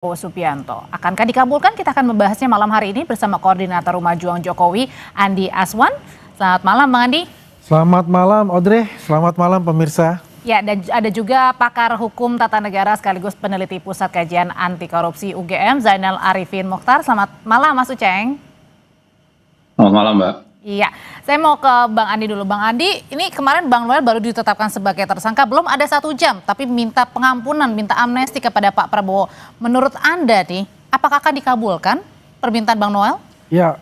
Prabowo Subianto. Akankah dikabulkan? Kita akan membahasnya malam hari ini bersama Koordinator Rumah Juang Jokowi, Andi Aswan. Selamat malam, Bang Andi. Selamat malam, Audrey. Selamat malam, pemirsa. Ya, dan ada juga pakar hukum tata negara sekaligus peneliti Pusat Kajian Anti Korupsi UGM, Zainal Arifin Mokhtar. Selamat malam, Mas Uceng. Selamat malam, Mbak. Iya, saya mau ke Bang Andi dulu. Bang Andi, ini kemarin Bang Noel baru ditetapkan sebagai tersangka, belum ada 1 jam, tapi minta pengampunan, minta amnesti kepada Pak Prabowo. Menurut Anda nih, apakah akan dikabulkan permintaan Bang Noel? Ya,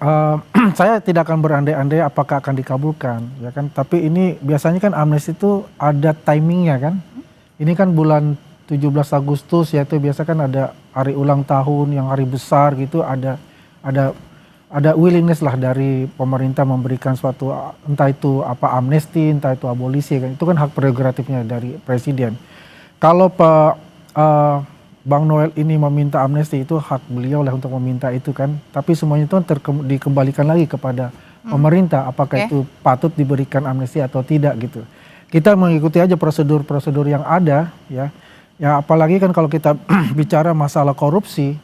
saya tidak akan berandai-andai apakah akan dikabulkan, ya kan. Tapi ini biasanya kan amnesti itu ada timingnya kan. Ini kan bulan 17 Agustus, yaitu biasa kan ada hari ulang tahun yang hari besar gitu, ada willingness lah dari pemerintah memberikan suatu, entah itu apa amnesti, entah itu abolisi kan, itu kan hak prerogatifnya dari presiden. Kalau Bang Noel ini meminta amnesti, itu hak beliau lah untuk meminta itu kan, tapi semuanya itu dikembalikan lagi kepada pemerintah apakah itu patut diberikan amnesti atau tidak gitu. Kita mengikuti aja prosedur-prosedur yang ada ya apalagi kan kalau kita bicara masalah korupsi.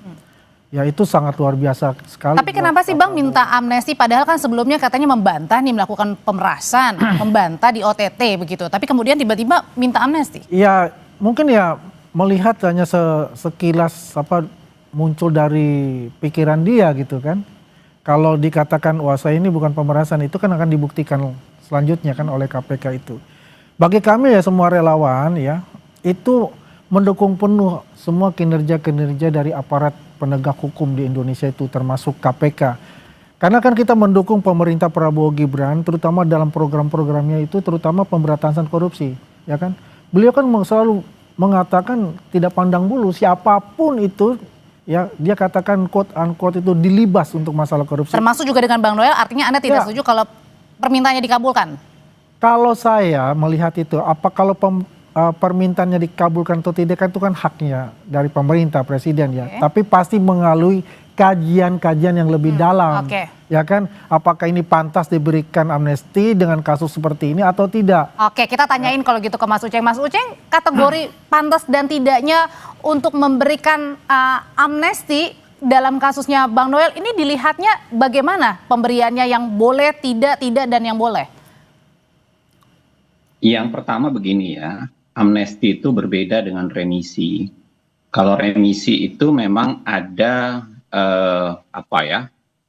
Ya itu sangat luar biasa sekali. Tapi kenapa sih Bang minta amnesti padahal kan sebelumnya katanya membantah nih melakukan pemerasan, membantah di OTT begitu. Tapi kemudian tiba-tiba minta amnesti. Ya mungkin ya melihat hanya sekilas muncul dari pikiran dia gitu kan. Kalau dikatakan wah saya ini bukan pemerasan, itu kan akan dibuktikan selanjutnya kan oleh KPK itu. Bagi kami ya semua relawan ya itu mendukung penuh semua kinerja-kinerja dari aparat penegak hukum di Indonesia itu termasuk KPK. Karena kan kita mendukung pemerintah Prabowo Gibran terutama dalam program-programnya itu terutama pemberantasan korupsi, ya kan? Beliau kan selalu mengatakan tidak pandang bulu siapapun itu ya dia katakan quote unquote itu dilibas untuk masalah korupsi. Termasuk juga dengan Bang Noel, artinya Anda tidak setuju kalau permintaannya dikabulkan? Kalau saya melihat itu kalau permintaannya dikabulkan atau tidak kan itu kan haknya dari pemerintah presiden ya. Tapi pasti melalui kajian-kajian yang lebih dalam. Ya kan, apakah ini pantas diberikan amnesti dengan kasus seperti ini atau tidak? Oke, kita tanyain kalau gitu ke Mas Uceng. Mas Uceng, kategori pantas dan tidaknya untuk memberikan amnesti dalam kasusnya Bang Noel ini dilihatnya bagaimana pemberiannya, yang boleh, tidak, dan yang boleh? Yang pertama begini ya, amnesti itu berbeda dengan remisi. Kalau remisi itu memang ada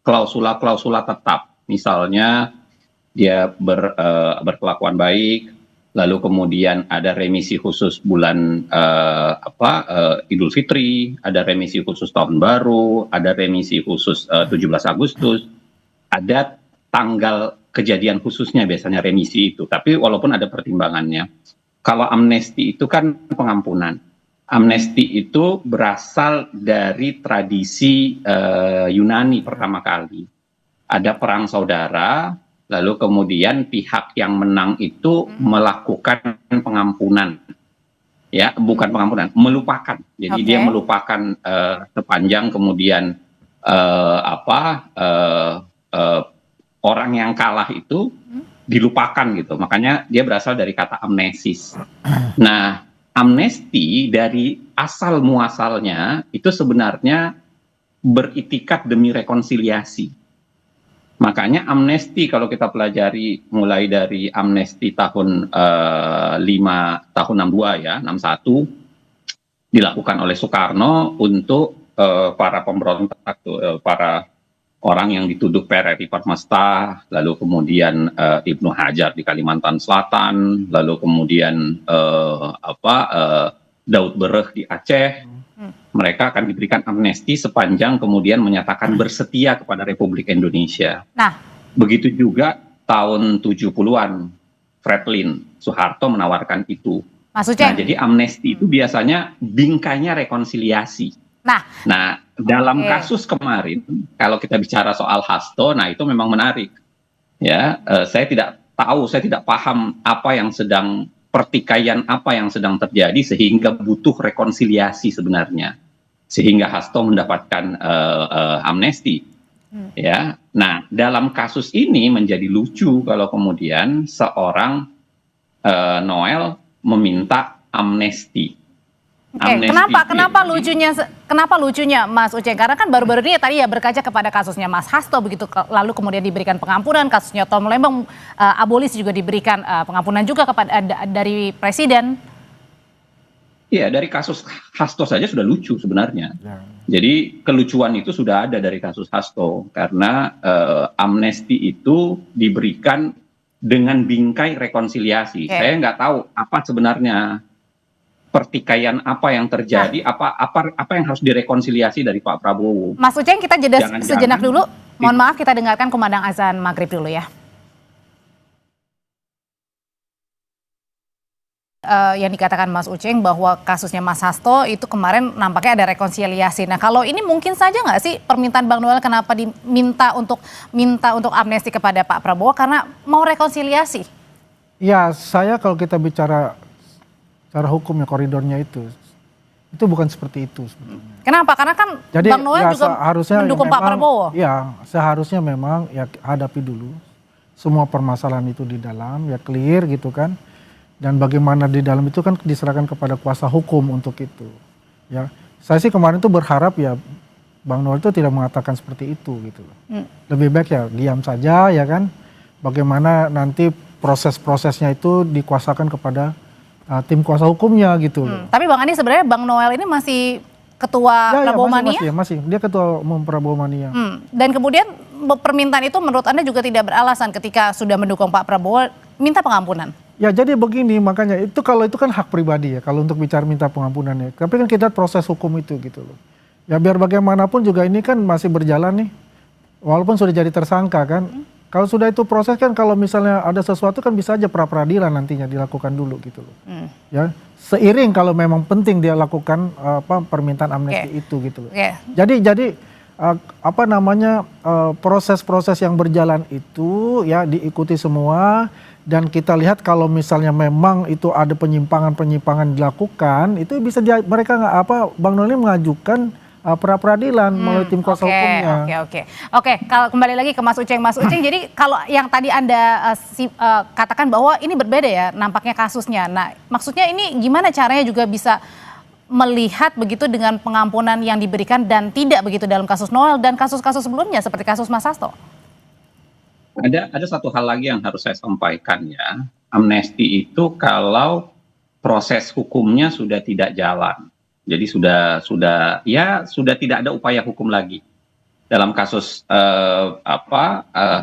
klausula-klausula tetap. Misalnya dia berkelakuan baik, lalu kemudian ada remisi khusus bulan Idul Fitri, ada remisi khusus tahun baru, ada remisi khusus 17 Agustus, ada tanggal kejadian khususnya biasanya remisi itu. Tapi walaupun ada pertimbangannya. Kalau amnesti itu kan pengampunan. Amnesti itu berasal dari tradisi Yunani pertama kali. Ada perang saudara, lalu kemudian pihak yang menang itu melakukan pengampunan. Ya, bukan pengampunan, melupakan. Jadi dia melupakan sepanjang kemudian orang yang kalah itu dilupakan gitu. Makanya dia berasal dari kata amnesis. Nah, amnesti dari asal muasalnya itu sebenarnya beritikat demi rekonsiliasi. Makanya amnesti kalau kita pelajari mulai dari amnesti tahun 62 ya, 61 dilakukan oleh Soekarno untuk para pemberontak para orang yang dituduh PRRI Permesta, lalu kemudian Ibnu Hajar di Kalimantan Selatan, lalu kemudian Daud Bereh di Aceh, mereka akan diberikan amnesti sepanjang kemudian menyatakan bersetia kepada Republik Indonesia. Nah, begitu juga tahun 70-an, Franklin Soeharto menawarkan itu. Mas Uceng. Nah, jadi amnesti itu biasanya bingkainya rekonsiliasi. Nah, dalam kasus kemarin, kalau kita bicara soal Hasto, nah itu memang menarik. Ya, saya tidak tahu, saya tidak paham pertikaian apa yang sedang terjadi sehingga butuh rekonsiliasi sebenarnya, sehingga Hasto mendapatkan amnesti. Ya, nah dalam kasus ini menjadi lucu kalau kemudian seorang Noel meminta amnesti. Oke, kenapa lucunya Mas Uceng? Karena kan baru-baru ini tadi ya berkaca kepada kasusnya Mas Hasto begitu, lalu kemudian diberikan pengampunan, kasusnya Tom Lembang abolisi juga diberikan pengampunan juga kepada dari presiden. Iya, dari kasus Hasto saja sudah lucu sebenarnya. Ya. Jadi kelucuan itu sudah ada dari kasus Hasto karena amnesti itu diberikan dengan bingkai rekonsiliasi. Oke. Saya nggak tahu apa sebenarnya pertikaian apa yang terjadi, apa yang harus direkonsiliasi dari Pak Prabowo. Mas Uceng, kita jeda Jangan-jangan sejenak dulu. Mohon maaf, kita dengarkan kumandang azan maghrib dulu ya. Yang dikatakan Mas Uceng bahwa kasusnya Mas Hasto itu kemarin nampaknya ada rekonsiliasi. Nah, kalau ini mungkin saja nggak sih permintaan Bang Noel kenapa diminta untuk amnesti kepada Pak Prabowo karena mau rekonsiliasi? Ya, saya kalau kita bicara secara hukum ya koridornya itu bukan seperti itu sebetulnya. Kenapa? Karena kan Jadi Bang Noel juga mendukung Pak Prabowo. Ya, seharusnya memang ya hadapi dulu semua permasalahan itu di dalam, ya clear gitu kan. Dan bagaimana di dalam itu kan diserahkan kepada kuasa hukum untuk itu. Ya, saya sih kemarin tuh berharap ya Bang Noel itu tidak mengatakan seperti itu gitu loh. Lebih baik ya diam saja ya kan. Bagaimana nanti proses-prosesnya itu dikuasakan kepada tim kuasa hukumnya gitu loh. Tapi Bang Andi sebenarnya Bang Noel ini masih ketua Prabowo Mania? Masih. Dia ketua umum Prabowo Mania. Dan kemudian permintaan itu menurut Anda juga tidak beralasan ketika sudah mendukung Pak Prabowo minta pengampunan? Ya jadi begini, makanya kalau itu kan hak pribadi ya kalau untuk bicara minta pengampunan ya. Tapi kan kita proses hukum itu gitu loh. Ya biar bagaimanapun juga ini kan masih berjalan nih. Walaupun sudah jadi tersangka kan. Kalau sudah itu proses kan kalau misalnya ada sesuatu kan bisa aja pra-peradilan nantinya dilakukan dulu gitu loh. Ya, seiring kalau memang penting dia lakukan permintaan amnesti itu gitu loh. Jadi proses-proses yang berjalan itu ya diikuti semua dan kita lihat kalau misalnya memang itu ada penyimpangan-penyimpangan dilakukan itu bisa mereka Bang Noel ini mengajukan pra-peradilan melalui tim kuasa hukumnya. Oke. Kalau kembali lagi ke Mas Uceng, jadi kalau yang tadi Anda katakan bahwa ini berbeda ya nampaknya kasusnya. Nah, maksudnya ini gimana caranya juga bisa melihat begitu dengan pengampunan yang diberikan dan tidak begitu dalam kasus Noel dan kasus-kasus sebelumnya seperti kasus Mas Hasto? Ada satu hal lagi yang harus saya sampaikan ya. Amnesti itu kalau proses hukumnya sudah tidak jalan. Jadi sudah tidak ada upaya hukum lagi. Dalam kasus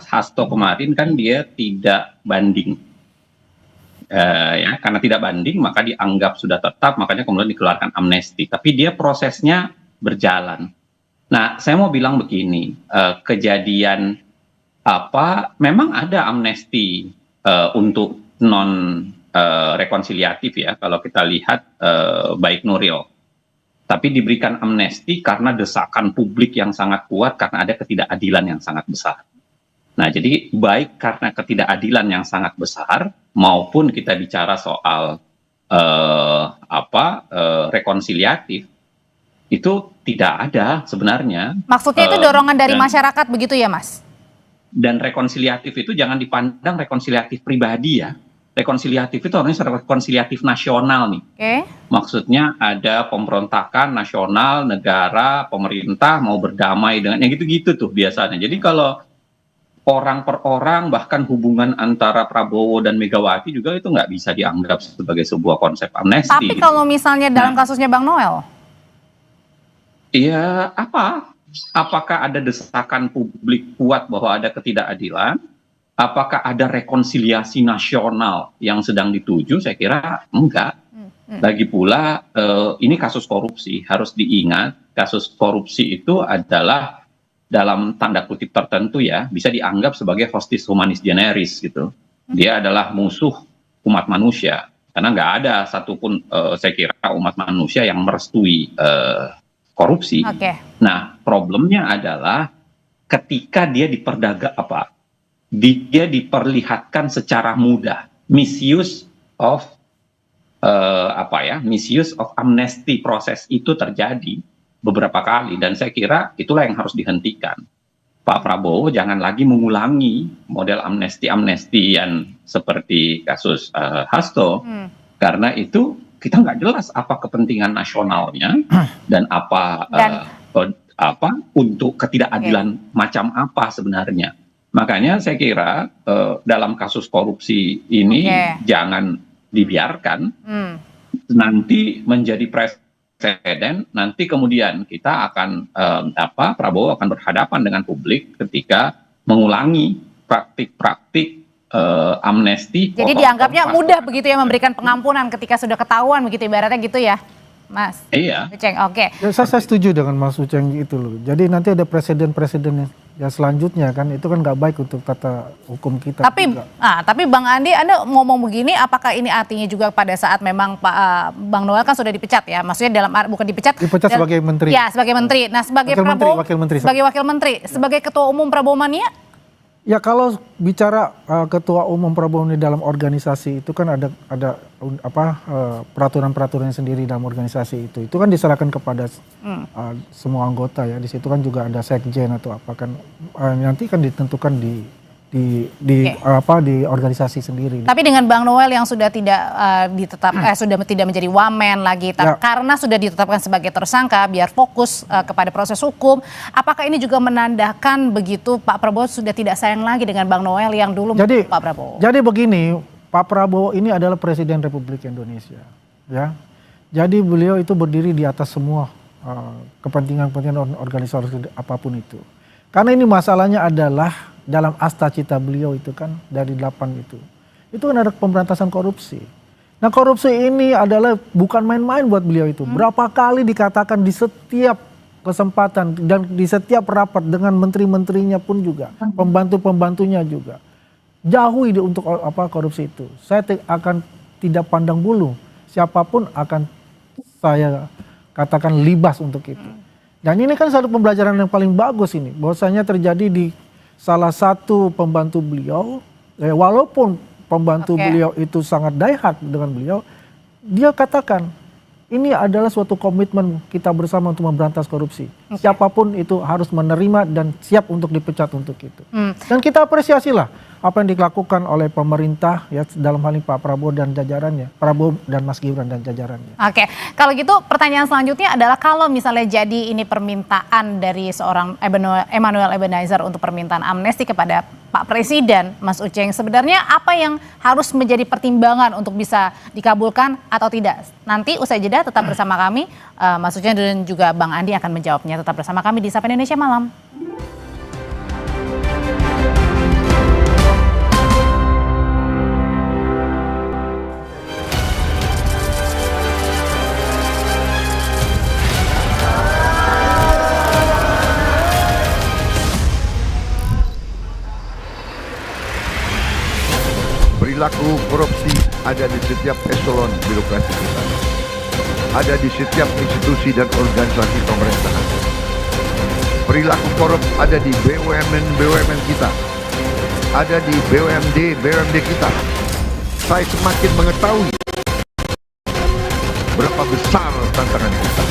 Hasto kemarin kan dia tidak banding. Karena tidak banding maka dianggap sudah tetap, makanya kemudian dikeluarkan amnesti. Tapi dia prosesnya berjalan. Nah, saya mau bilang begini, kejadian memang ada amnesti untuk non rekonsiliatif ya kalau kita lihat baik Nuril. Tapi diberikan amnesti karena desakan publik yang sangat kuat karena ada ketidakadilan yang sangat besar. Nah, jadi baik karena ketidakadilan yang sangat besar maupun kita bicara soal rekonsiliatif itu tidak ada sebenarnya. Maksudnya itu dorongan dari masyarakat begitu ya, Mas? Dan rekonsiliatif itu jangan dipandang rekonsiliatif pribadi ya. Rekonsiliatif itu harusnya rekonsiliatif nasional nih. Maksudnya ada pemberontakan nasional, negara, pemerintah mau berdamai dengan yang gitu-gitu tuh biasanya. Jadi kalau orang per orang bahkan hubungan antara Prabowo dan Megawati juga itu nggak bisa dianggap sebagai sebuah konsep amnesti. Tapi kalau misalnya dalam kasusnya Bang Noel? Iya apakah ada desakan publik kuat bahwa ada ketidakadilan? Apakah ada rekonsiliasi nasional yang sedang dituju? Saya kira enggak. Lagi pula ini kasus korupsi, harus diingat kasus korupsi itu adalah dalam tanda kutip tertentu ya bisa dianggap sebagai hostis humanis generis gitu. Dia adalah musuh umat manusia karena nggak ada satupun saya kira umat manusia yang merestui korupsi. Nah, problemnya adalah ketika dia dia diperlihatkan secara mudah, misuse of amnesty proses itu terjadi beberapa kali dan saya kira itulah yang harus dihentikan. Pak Prabowo jangan lagi mengulangi model amnesti-amnestian seperti kasus Hasto karena itu kita nggak jelas apa kepentingan nasionalnya dan apa untuk ketidakadilan macam apa sebenarnya. Makanya saya kira dalam kasus korupsi ini jangan dibiarkan nanti menjadi presiden, nanti kemudian kita akan Prabowo akan berhadapan dengan publik ketika mengulangi praktik-praktik amnesti. Jadi dianggapnya mudah begitu ya memberikan pengampunan ketika sudah ketahuan begitu ibaratnya gitu ya, Mas? Iya. Uceng, oke. Ya, saya setuju dengan Mas Uceng itu loh. Jadi nanti ada presiden-presiden yang selanjutnya kan itu kan nggak baik untuk tata hukum kita. Tapi Bang Andi, Anda ngomong begini, apakah ini artinya juga pada saat memang Bang Noel kan sudah dipecat ya? Maksudnya bukan dipecat. Dipecat sebagai menteri. Ya, sebagai menteri. Nah, sebagai Prabowo, sebagai wakil menteri, sebagai ketua umum Prabowo Mania. Ya kalau bicara ketua umum Prabowo ini dalam organisasi itu kan ada peraturan-peraturan sendiri dalam organisasi itu. Itu kan diserahkan kepada semua anggota ya. Di situ kan juga ada sekjen atau apa kan nanti kan ditentukan di organisasi sendiri. Tapi dengan Bang Noel yang sudah tidak sudah tidak menjadi wamen lagi karena sudah ditetapkan sebagai tersangka biar fokus kepada proses hukum, apakah ini juga menandakan begitu Pak Prabowo sudah tidak sayang lagi dengan Bang Noel yang dulu Pak Prabowo? Jadi begini, Pak Prabowo ini adalah Presiden Republik Indonesia, ya. Jadi beliau itu berdiri di atas semua kepentingan-kepentingan organisasi apapun itu. Karena ini masalahnya adalah dalam asta cita beliau itu kan dari 8 itu kan ada pemberantasan korupsi. Nah korupsi ini adalah bukan main-main buat beliau itu. Berapa kali dikatakan di setiap kesempatan dan di setiap rapat dengan menteri-menterinya pun juga, pembantu-pembantunya juga. Jauhi untuk korupsi itu. Saya akan tidak pandang bulu, siapapun akan saya katakan libas untuk itu. Dan ini kan satu pembelajaran yang paling bagus ini, bahwasanya terjadi di salah satu pembantu beliau, walaupun pembantu beliau itu sangat die hard dengan beliau, dia katakan ini adalah suatu komitmen kita bersama untuk memberantas korupsi. Siapapun itu harus menerima dan siap untuk dipecat untuk itu. Dan kita apresiasilah apa yang dilakukan oleh pemerintah ya dalam hal ini Pak Prabowo dan jajarannya, Prabowo dan Mas Gibran dan jajarannya. Oke, kalau gitu pertanyaan selanjutnya adalah kalau misalnya jadi ini permintaan dari seorang Emmanuel Ebenezer untuk permintaan amnesti kepada Pak Presiden, Mas Uceng, sebenarnya apa yang harus menjadi pertimbangan untuk bisa dikabulkan atau tidak? Nanti usai jeda tetap bersama kami, Mas Uceng dan juga Bang Andi akan menjawabnya. Tetap bersama kami di Sapa Indonesia Malam. Perilaku korupsi ada di setiap eselon birokrasi kita. Ada di setiap institusi dan organisasi pemerintahan. Perilaku korup ada di BUMN kita. Ada di BUMD kita. Saya semakin mengetahui berapa besar tantangan kita.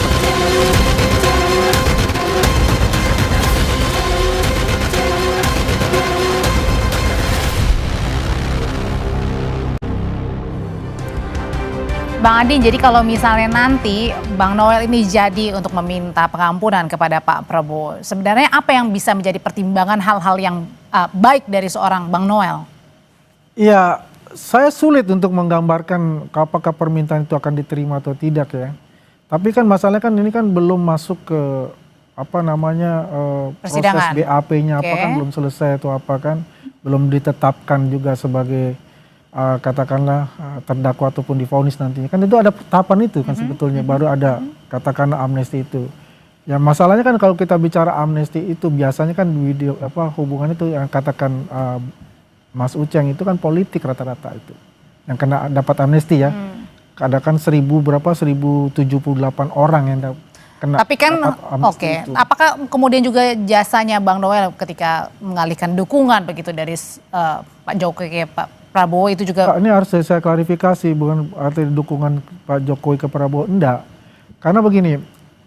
Bang Adi, jadi kalau misalnya nanti Bang Noel ini jadi untuk meminta pengampunan kepada Pak Prabowo, sebenarnya apa yang bisa menjadi pertimbangan hal-hal yang baik dari seorang Bang Noel? Iya, saya sulit untuk menggambarkan apakah permintaan itu akan diterima atau tidak ya. Tapi kan masalahnya kan ini kan belum masuk ke proses BAP-nya apa kan belum selesai atau apa kan, belum ditetapkan juga sebagai katakanlah terdakwa ataupun divonis nantinya kan itu ada tahapan itu kan sebetulnya baru ada katakanlah amnesti itu ya. Masalahnya kan kalau kita bicara amnesti itu biasanya kan video hubungannya itu yang katakan Mas Uceng itu kan politik rata-rata itu yang kena dapat amnesti ya. Ada kan 1078 orang yang kena. Tapi kan apakah kemudian juga jasanya Bang Noel ketika mengalihkan dukungan begitu dari Pak Jokowi ke Pak Prabowo itu juga. Ini harus saya klarifikasi, bukan arti dukungan Pak Jokowi ke Prabowo, enggak. Karena begini,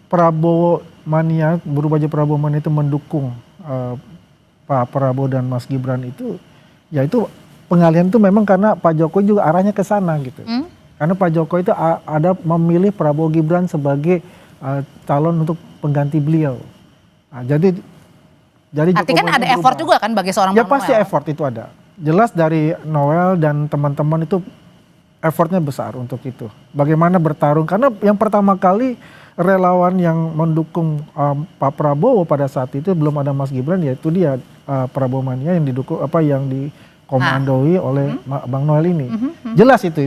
Prabowo Mania, berubah aja Prabowo Mania itu mendukung Pak Prabowo dan Mas Gibran itu, ya itu pengalihan itu memang karena Pak Jokowi juga arahnya ke sana gitu. Karena Pak Jokowi itu ada memilih Prabowo Gibran sebagai calon untuk pengganti beliau. Nah, jadi Artinya kan ada effort juga kan bagi seorang ya Bang pasti Noel? effort itu ada. Jelas dari Noel dan teman-teman itu effortnya besar untuk itu. Bagaimana bertarung, karena yang pertama kali relawan yang mendukung Pak Prabowo pada saat itu belum ada Mas Gibran, yaitu dia Prabowo Mania yang didukung yang dikomandoi oleh Bang Noel ini. Jelas itu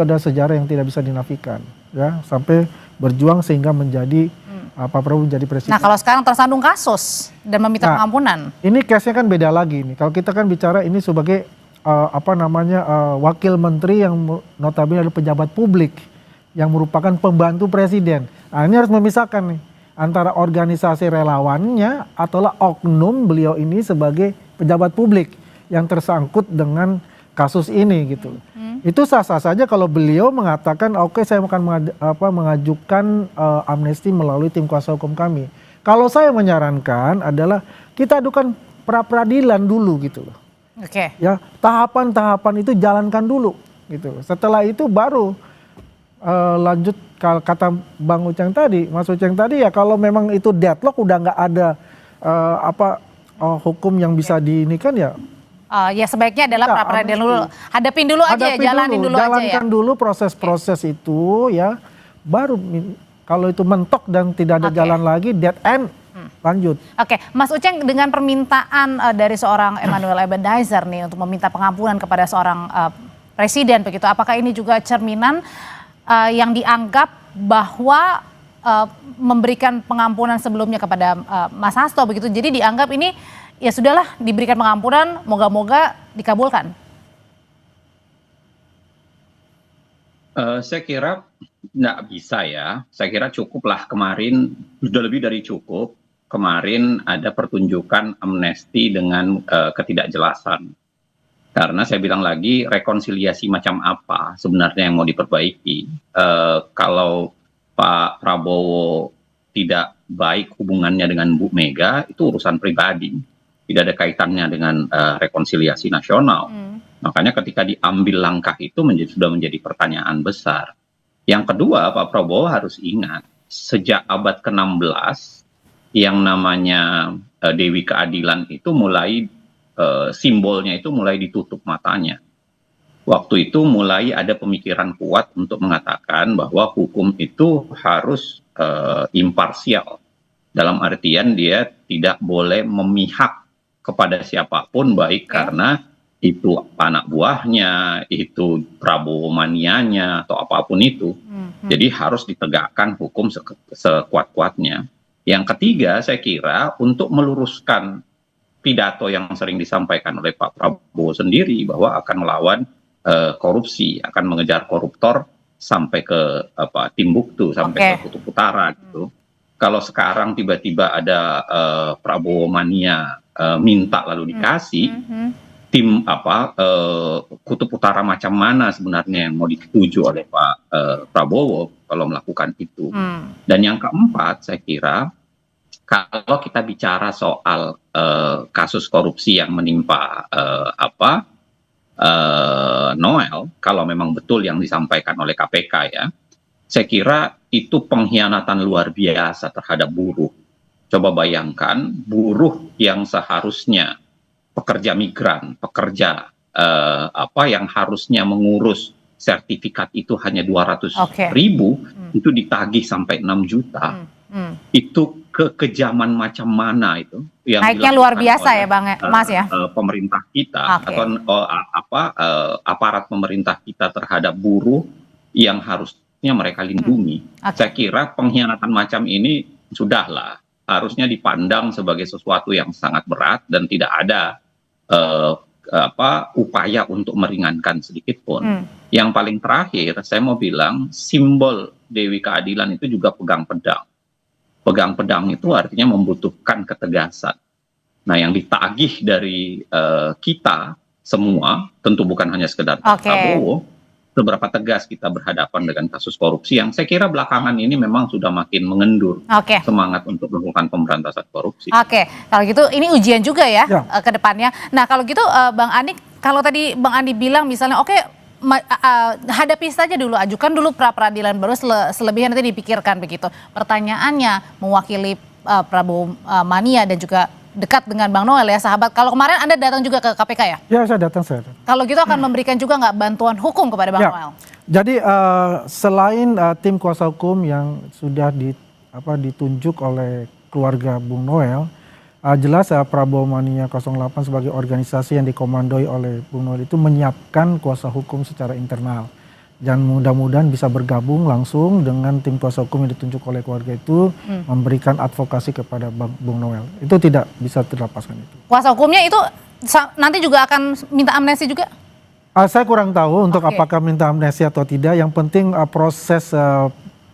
ada sejarah yang tidak bisa dinafikan, ya, sampai berjuang sehingga menjadi Pak Prabowo menjadi presiden. Nah kalau sekarang tersandung kasus dan meminta pengampunan. Ini case-nya kan beda lagi nih. Kalau kita kan bicara ini sebagai wakil menteri yang notabene adalah pejabat publik yang merupakan pembantu presiden. Nah, ini harus memisahkan nih antara organisasi relawannya atau oknum beliau ini sebagai pejabat publik yang tersangkut dengan kasus ini gitu. Itu sah-sah saja kalau beliau mengatakan oke, saya akan mengajukan amnesti melalui tim kuasa hukum kami. Kalau saya menyarankan adalah kita adukan pra peradilan dulu gitu loh. Oke. Ya, tahapan-tahapan itu jalankan dulu gitu. Setelah itu baru lanjut, kata Bang Uceng tadi, Mas Uceng tadi, ya kalau memang itu deadlock udah nggak ada hukum yang bisa diinikan, ya Ya sebaiknya adalah pra peradilan dulu. Hadapin dulu aja ya, jalanin dulu aja ya. Jalankan dulu proses-proses itu ya, baru kalau itu mentok dan tidak ada jalan lagi, dead end, lanjut. Oke, Mas Uceng, dengan permintaan dari seorang Emmanuel Ebenezer nih untuk meminta pengampunan kepada seorang presiden begitu, apakah ini juga cerminan yang dianggap bahwa memberikan pengampunan sebelumnya kepada Mas Hasto begitu, jadi dianggap ini ya sudahlah diberikan pengampunan, moga-moga dikabulkan? Saya kira nggak bisa ya, saya kira cukuplah kemarin, sudah lebih dari cukup. Kemarin ada pertunjukan amnesti dengan ketidakjelasan. Karena saya bilang lagi, rekonsiliasi macam apa sebenarnya yang mau diperbaiki. Kalau Pak Prabowo tidak baik hubungannya dengan Bu Mega, itu urusan pribadi. Tidak ada kaitannya dengan rekonsiliasi nasional. Makanya ketika diambil langkah itu sudah menjadi pertanyaan besar. Yang kedua, Pak Prabowo harus ingat, sejak abad ke-16, yang namanya Dewi Keadilan itu mulai simbolnya itu mulai ditutup matanya. Waktu itu mulai ada pemikiran kuat untuk mengatakan bahwa hukum itu harus imparsial. Dalam artian dia tidak boleh memihak kepada siapapun, baik karena itu anak buahnya, itu Prabowo manianya, atau apapun itu. Jadi harus ditegakkan hukum sekuat-kuatnya. Yang ketiga, saya kira untuk meluruskan pidato yang sering disampaikan oleh Pak Prabowo sendiri bahwa akan melawan korupsi, akan mengejar koruptor sampai ke Timbuktu, sampai ke Kutub Utara gitu. Kalau sekarang tiba-tiba ada Prabowo mania minta lalu dikasih, tim Kutub Utara macam mana sebenarnya yang mau dituju oleh Pak Prabowo kalau melakukan itu. Dan yang keempat, saya kira kalau kita bicara soal kasus korupsi yang menimpa Noel, kalau memang betul yang disampaikan oleh KPK ya, saya kira itu pengkhianatan luar biasa terhadap buruh. Coba bayangkan, buruh yang seharusnya pekerja migran, pekerja yang harusnya mengurus sertifikat itu hanya 200.000, itu ditagih sampai 6 juta. Itu kekejaman macam mana itu yang naiknya luar biasa ya Bang Mas ya, pemerintah kita atau aparat pemerintah kita terhadap buruh yang harusnya mereka lindungi. Saya kira pengkhianatan macam ini sudahlah harusnya dipandang sebagai sesuatu yang sangat berat dan tidak ada upaya untuk meringankan sedikit pun. Yang paling terakhir saya mau bilang, simbol Dewi Keadilan itu juga pegang pedang. Pegang pedang itu artinya membutuhkan ketegasan. Nah, yang ditagih dari kita semua, tentu bukan hanya sekedar Pak Prabowo, seberapa tegas kita berhadapan dengan kasus korupsi yang saya kira belakangan ini memang sudah makin mengendur semangat untuk melakukan pemberantasan korupsi. Kalau gitu ini ujian juga ya ke depannya. Nah kalau gitu Bang Andi, kalau tadi Bang Andi bilang misalnya hadapi saja dulu, ajukan dulu pra peradilan, baru selebihnya nanti dipikirkan begitu. Pertanyaannya, mewakili Prabowo Mania dan juga dekat dengan Bang Noel ya sahabat. Kalau kemarin Anda datang juga ke KPK ya? Ya, saya datang. Kalau gitu akan memberikan juga nggak bantuan hukum kepada Bang Ya. Noel? Jadi selain tim kuasa hukum yang sudah ditunjuk oleh keluarga Bung Noel, jelas Prabowo Mania 08 sebagai organisasi yang dikomandoi oleh Bung Noel itu menyiapkan kuasa hukum secara internal. Dan mudah-mudahan bisa bergabung langsung dengan tim kuasa hukum yang ditunjuk oleh keluarga itu, memberikan advokasi kepada Bung Noel. Itu tidak bisa terlepaskan itu. Kuasa hukumnya itu nanti juga akan minta amnesti juga? Saya kurang tahu untuk apakah minta amnesti atau tidak. Yang penting proses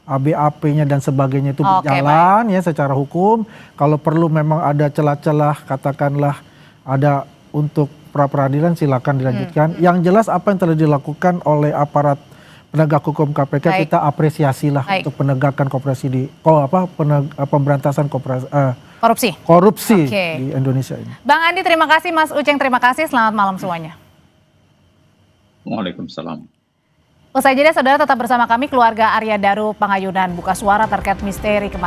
BAP-nya dan sebagainya itu berjalan ya secara hukum. Kalau perlu memang ada celah-celah, katakanlah ada untuk pra peradilan, silakan dilanjutkan. Yang jelas apa yang telah dilakukan oleh aparat penegak hukum KPK kita apresiasilah untuk penegakan pemberantasan korupsi di Indonesia ini. Bang Andi terima kasih, Mas Uceng terima kasih, selamat malam semuanya. Waalaikumsalam. Usai jeda saudara tetap bersama kami, keluarga Arya Daru Pangayunan buka suara terkait misteri kematian